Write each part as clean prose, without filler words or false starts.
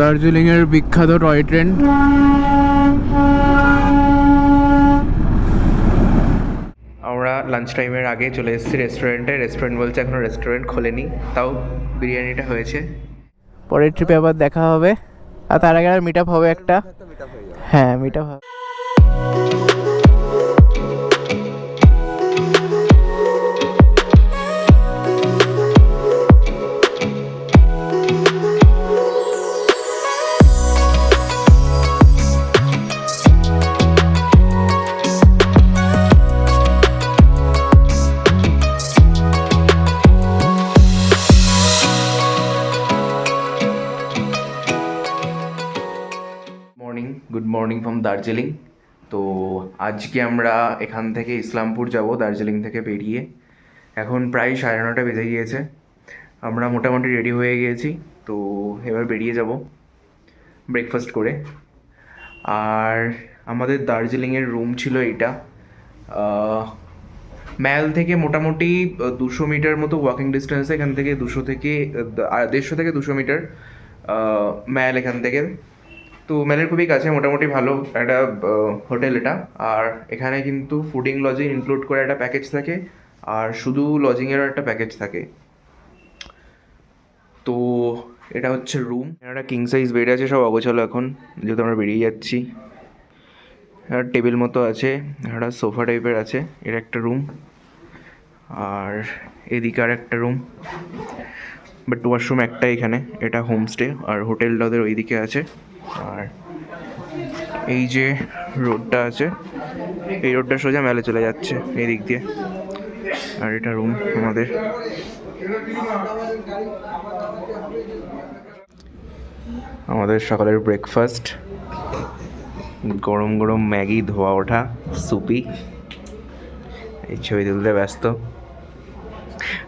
দার্জিলিংয়ের বিখ্যাত toy train. আমরা লাঞ্চ টাইমের আগে চলে এসেছি রেস্টুরেন্টে। রেস্টুরেন্ট বলছে এখনো রেস্টুরেন্ট খোলেনি, তাও বিরিয়ানিটা হয়েছে। পরের ট্রিপে আবার দেখা হবে, আর তার আগে মিট আপ হবে একটা। হ্যাঁ, মিট আপ হবে। Good morning from Darjeeling. তো আজকে আমরা এখান থেকে ইসলামপুর যাব, দার্জিলিং থেকে বেরিয়ে। এখন প্রায় 9:30 বেজে গিয়েছে। আমরা মোটামুটি রেডি হয়ে গিয়েছি, তো এবার বেরিয়ে যাব ব্রেকফাস্ট করে। আর আমাদের দার্জিলিংয়ের রুম ছিল এইটা। ম্যাল থেকে মোটামুটি 200 মিটার মতো ওয়াকিং ডিস্টেন্সে, এখান থেকে 150 থেকে 200 মিটার ম্যাল এখান থেকে। তো ম্যালের খুবই কাছে, মোটামুটি ভালো একটা হোটেল এটা। আর এখানে কিন্তু ফুডিং লজিং ইনক্লুড করে একটা প্যাকেজ থাকে, আর শুধু লজিংয়েরও একটা প্যাকেজ থাকে। তো এটা হচ্ছে রুম। একটা কিং সাইজ বেড আছে, সব অগোছালো এখন যেহেতু আমরা বেরিয়ে যাচ্ছি। একটা টেবিল মতো আছে, একটা সোফা টাইপের আছে। এর একটা রুম, আর এদিকে আর একটা রুম, বাট ওয়াশরুম একটা এখানে। এটা হোমস্টে, আর হোটেলটা ওদের ওইদিকে আছে। আর এই যে রোডটা আছে, এই রোডটা সোজা মেলে চলে যাচ্ছে এই দিক দিয়ে। আর এটা রুম আমাদের। আমাদের সকালের ব্রেকফাস্ট, গরম গরম ম্যাগি, ধোয়া ওঠা সুপি। এই ছবি তুলতে ব্যস্ত,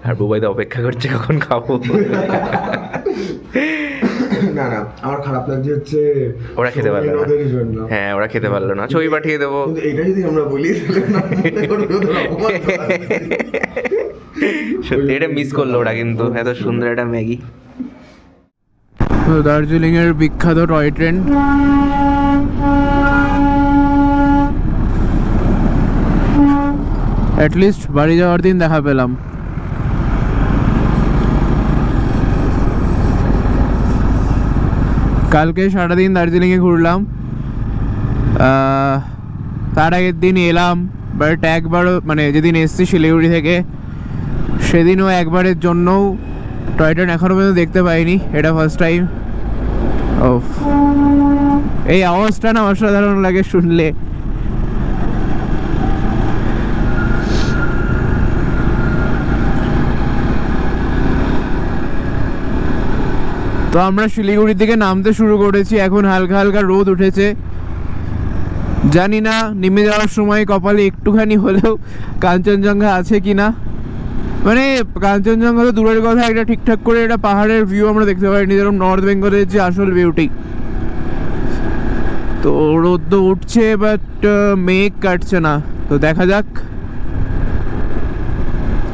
আর বুবাইতে অপেক্ষা করছে কখন খাবো। না না, আমার খারাপ লাগছে হচ্ছে ওরা খেতে পারলো না। হ্যাঁ, ওরা খেতে পারলো না, ছবি পাঠিয়ে দেবো। এটা যদি আমরা বলি সত্যি এটা মিস করলো ওরা, কিন্তু এত সুন্দর একটা ম্যাগি। দার্জিলিংয়ের বিখ্যাত টয় ট্রেন। অ্যাটলিস্ট বাড়ি যাওয়ার দিন দেখা পেলাম। কালকে সারাদিন দার্জিলিংয়ে ঘুরলাম, তার আগের দিন এলাম, বাট একবারও মানে যেদিন এসছি শিলিগুড়ি থেকে সেদিনও একবারের জন্যও টয় ট্রেন এখনও পর্যন্ত দেখতে পাইনি। এটা ফার্স্ট টাইম। ও, এই আওয়াজটা না অসাধারণ লাগে শুনলে। তো আমরা শিলিগুড়ি থেকে নামতে শুরু করেছি, এখন হালকা হালকা রোদ উঠেছে। জানি না নেমে যাওয়ার সময় কপালে একটুখানি হলেও কাঞ্চনজঙ্ঘা আছে কি না। মানে কাঞ্চনজঙ্ঘা তো দূরের কথা, একটা ঠিকঠাক করে একটা পাহাড়ের ভিউ আমরা দেখতে পাইনি, যেরকম নর্থ বেঙ্গলের যে আসল বিউটি। তো রোদ তো উঠছে, বাট মেঘ কাটছে না। তো দেখা যাক।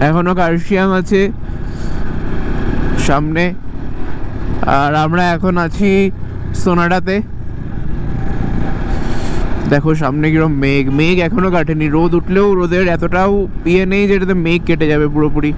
এখনো কার্শিয়াং আছে সামনে, আর আমরা এখন আছি সোনাডাতে। দেখো সামনে কিরকম মেঘ, মেঘ এখনো কাটেনি। রোদ উঠলেও রোদের এতটাও ইয়ে নেই যেটাতে মেঘ কেটে যাবে পুরোপুরি।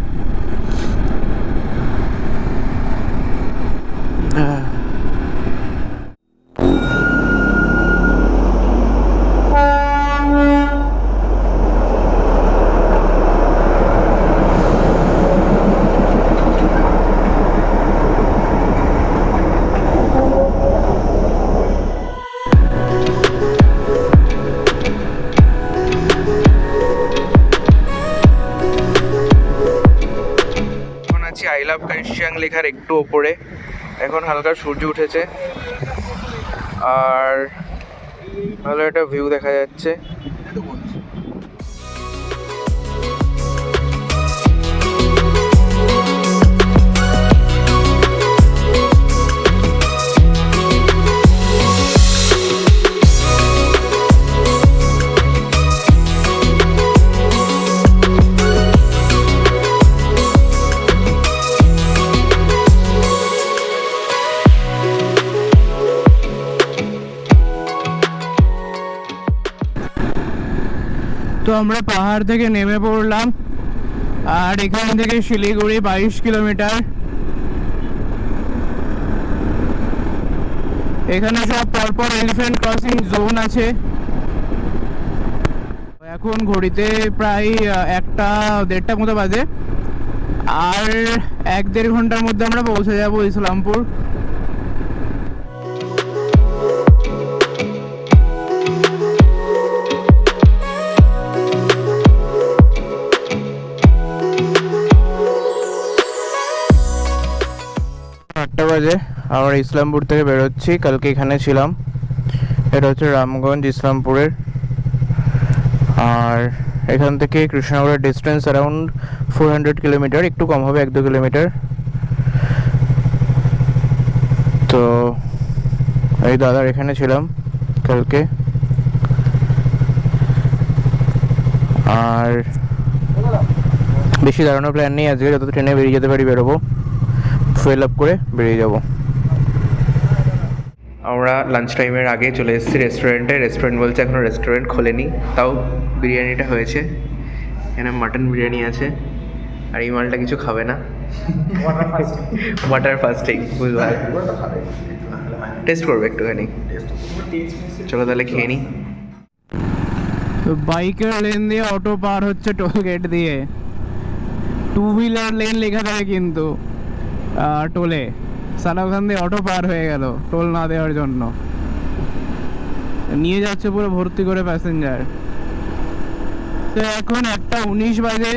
আই লাভ কার্শিয়াং লেখার একটু ওপরে। এখন হালকা সূর্য উঠেছে, আর ভালো একটা ভিউ দেখা যাচ্ছে। তো আমরা পাহাড় থেকে নেমে পড়লাম, আর এখান থেকে শিলিগুড়ি 22 কিলোমিটার। এখানে সব পরপর এলিফ্যান্ট ক্রসিং জোন আছে। এখন ঘড়িতে প্রায় 1-1:30 মতো বাজে, আর 1-1.5 ঘন্টার মধ্যে আমরা পৌঁছে যাব ইসলামপুর। বাজে আমরা ইসলামপুর থেকে বেরোচ্ছি। কালকে এখানে ছিলাম, এটা হচ্ছে রামগঞ্জ ইসলামপুরের, আর এখান থেকে কৃষ্ণনগরের ডিস্টেন্স অ্যারাউন্ড 400 কিলোমিটার, একটু কম হবে 1-2 কিলোমিটার। তো এই দাদার এখানে ছিলাম কালকে, আর বেশি দাঁড়ানোর প্ল্যান নেই আজকে, যত ট্রেনে বেরিয়ে যেতে পারি বেরোবো, ফুয়েল আপ করে বেরিয়ে যাব। আমরা লাঞ্চ টাইমের আগে চলে এসেছি রেস্টুরেন্টে। রেস্টুরেন্ট বলছে এখনও রেস্টুরেন্ট খোলেনি, তাও বিরিয়ানিটা হয়েছে। এখানে মাটন বিরিয়ানি আছে, আর এই মালটা কিছু খাবে না, ওয়াটার ফাস্টিং, বুঝলাম। টেস্ট করবে একটুখানি, চলো তাহলে খেয়ে নিই। তো বাইকের লেন দিয়ে অটো পার হচ্ছে টোল গেট দিয়ে, 2 হুইলার লেন লেখা থাকে কিন্তু টোলে, সালা ওখান দিয়ে অটো পার হয়ে গেল টোল না দেওয়ার জন্য। নিয়ে যাচ্ছে পুরো ভর্তি করে প্যাসেঞ্জার। তো এখন 1:19 বাজে,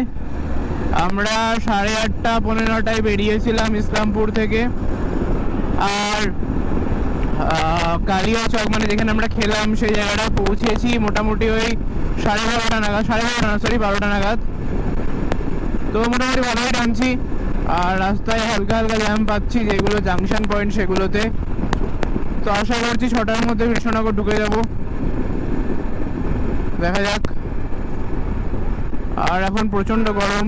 আমরা 8:30-9টায় বেরিয়েছিলাম ইসলামপুর থেকে, আর কালিয়াচক মানে যেখানে আমরা খেলাম সেই জায়গাটা পৌঁছেছি মোটামুটি ওই 12:30 নাগাদ, 12:30 নাগাদ। তো মোটামুটি ভালোই টানছি, আর রাস্তায় হালকা হালকা জ্যাম পাচ্ছি, যেগুলো জাংশন পয়েন্ট সেগুলোতে। তো আশা করছি 6টার মধ্যে কৃষ্ণনগর ঢুকে যাব, দেখা যাক। আর এখন প্রচণ্ড গরম,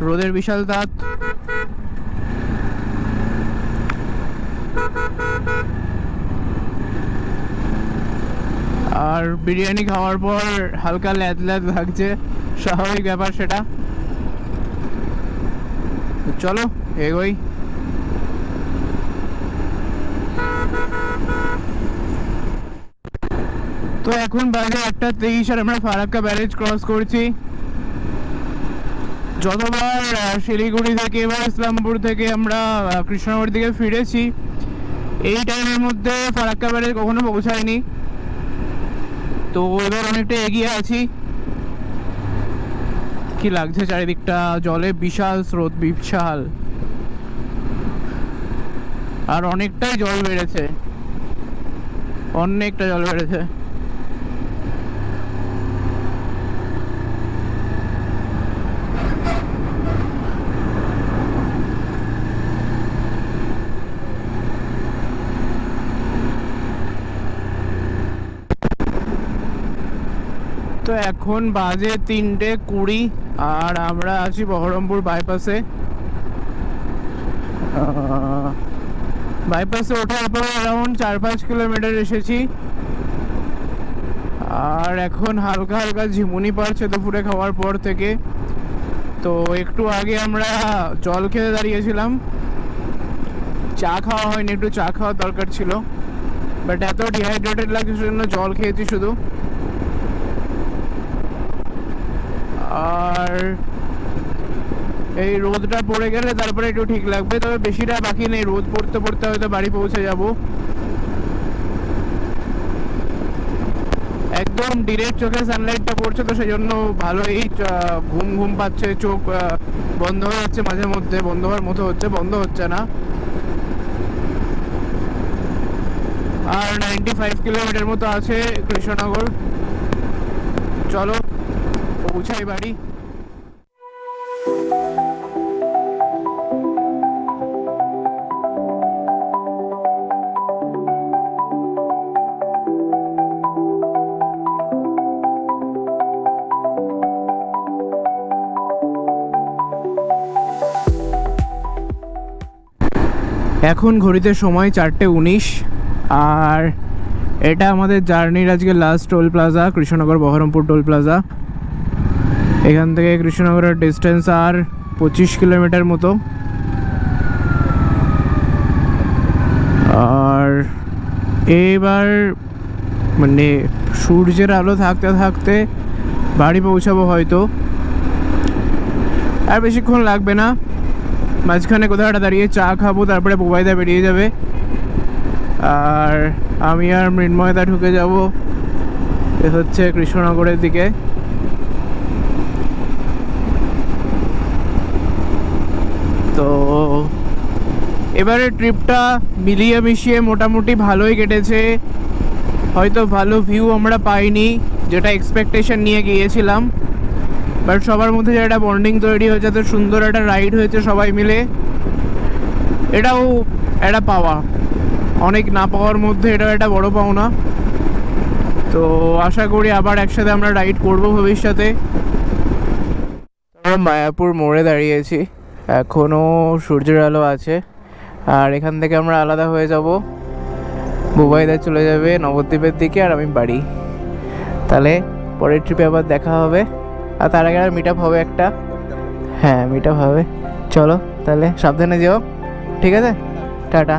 রোদের বিশাল তাপ। আর বিরিয়ানি খাওয়ার পর হালকা ল্যাদ ল্যাদ লাগছে, স্বাভাবিক ব্যাপার সেটা। চলো এগোই। তো এখন বাজে 1:23, আর আমরা ফারাক্কা ব্যারেজ ক্রস করছি। যতবার শিলিগুড়ি থেকে বা ইসলামপুর থেকে আমরা কৃষ্ণনগর দিকে ফিরেছি, এই টাইমের মধ্যে ফারাক্কা ব্যারেজ কখনো পৌঁছায়নি। তো এবার অনেকটা এগিয়ে আছি। কি লাগছে চারিদিকটা, জলে বিশাল স্রোত, বিশাল, আর অনেকটাই জল বেড়েছে, অনেকটা জল বেড়েছে। তো এখন বাজে 3:20, আর আমরা আছি বহরমপুর বাইপাসে। বাইপাসে ওঠার পর অ্যারাউন্ড 4-5 কিলোমিটার এসেছি, আর এখন হালকা হালকা ঝিমুনি পাড়ছে দুপুরে খাওয়ার পর থেকে। তো একটু আগে আমরা জল খেতে দাঁড়িয়েছিলাম, চা খাওয়া হয়নি, একটু চা খাওয়ার দরকার ছিল, বাট এত ডিহাইড্রেটেড লাগছে সেজন্য জল খেয়েছি শুধু। আর এই রোদটা পড়ে গেলে তারপরে একটু ঠিক লাগবে, তবে বেশিটা বাকি নেই, রোদ পড়তে পড়তে হয়তো বাড়ি পৌঁছে যাব। একদম ডিরেক্ট চোখে সানলাইটটা পড়ছে, তো সেই জন্য ভালোই ঘুম ঘুম পাচ্ছে, চোখ বন্ধ হয়ে যাচ্ছে মাঝে মধ্যে, বন্ধ হওয়ার মতো হচ্ছে, বন্ধ হচ্ছে না। আর 95 কিলোমিটার মতো আছে কৃষ্ণনগর। চলো পৌঁছাই বাড়ি। এখন ঘড়িতে সময় 4:19, আর এটা আমাদের জার্নির আজকে last toll plaza, Krishnanagar Baharampur toll plaza. এখান থেকে কৃষ্ণনগরের ডিস্টেন্স আর 25 কিলোমিটার মতো। আর এবার মানে সূর্যের আলো থাকতে থাকতে বাড়ি পৌঁছাবো হয়তো, আর বেশিক্ষণ লাগবে না। মাঝখানে কোথাও একটা দাঁড়িয়ে চা খাবো, তারপরে বোবাইদা বেরিয়ে যাবে, আর আমি আর মৃন্ময়দা ঢুকে যাব এ হচ্ছে কৃষ্ণনগরের দিকে। তো এবারে ট্রিপটা মিলিয়ে মিশিয়ে মোটামুটি ভালোই কেটেছে। হয়তো ভালো ভিউ আমরা পাইনি যেটা এক্সপেকটেশন নিয়ে গিয়েছিলাম, বাট সবার মধ্যে যে একটা বন্ডিং তৈরি হয়েছে, তো সুন্দর একটা রাইড হয়েছে সবাই মিলে, এটাও একটা পাওয়া। অনেক না পাওয়ার মধ্যে এটাও একটা বড় পাওনা। তো আশা করি আবার একসাথে আমরা রাইড করব ভবিষ্যতে। আমরা মায়াপুর মোড়ে দাঁড়িয়েছি, এখনও সূর্যের আলো আছে, আর এখান থেকে আমরা আলাদা হয়ে যাব। বুবাইদা চলে যাবে নবদ্বীপের দিকে, আর আমি বাড়ি। তাহলে পরের ট্রিপে আবার দেখা হবে, আর তার আগে আর মিট আপ হবে একটা। হ্যাঁ, মিট আপ হবে। চলো তাহলে, সাবধানে যেও, ঠিক আছে, টাটা।